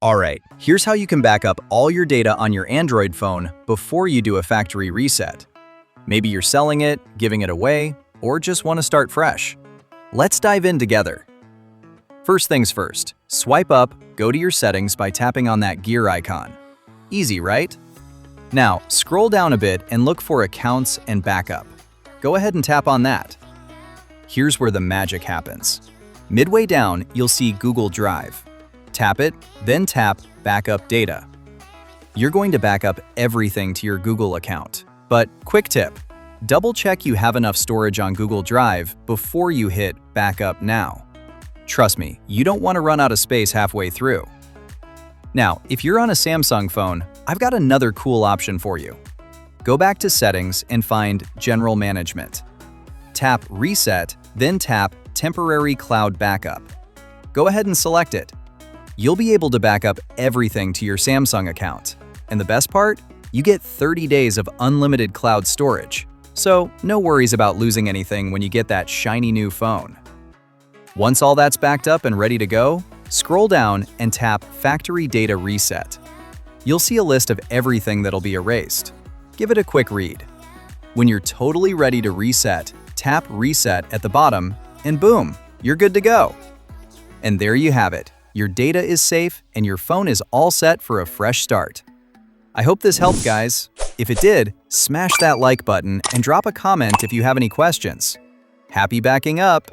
Alright, here's how you can back up all your data on your Android phone before you do a factory reset. Maybe you're selling it, giving it away, or just want to start fresh. Let's dive in together. First things first, swipe up, go to your settings by tapping on that gear icon. Easy, right? Now, scroll down a bit and look for Accounts and Backup. Go ahead and tap on that. Here's where the magic happens. Midway down, you'll see Google Drive. Tap it, then tap Backup Data. You're going to back up everything to your Google account. But quick tip, double check you have enough storage on Google Drive before you hit Backup Now. Trust me, you don't want to run out of space halfway through. Now, if you're on a Samsung phone, I've got another cool option for you. Go back to Settings and find General Management. Tap Reset, then tap Temporary Cloud Backup. Go ahead and select it. You'll be able to back up everything to your Samsung account. And the best part? You get 30 days of unlimited cloud storage. So no worries about losing anything when you get that shiny new phone. Once all that's backed up and ready to go, scroll down and tap Factory Data Reset. You'll see a list of everything that'll be erased. Give it a quick read. When you're totally ready to reset, tap Reset at the bottom, and boom, you're good to go. And there you have it. Your data is safe and your phone is all set for a fresh start. I hope this helped, guys. If it did, smash that like button and drop a comment if you have any questions. Happy backing up!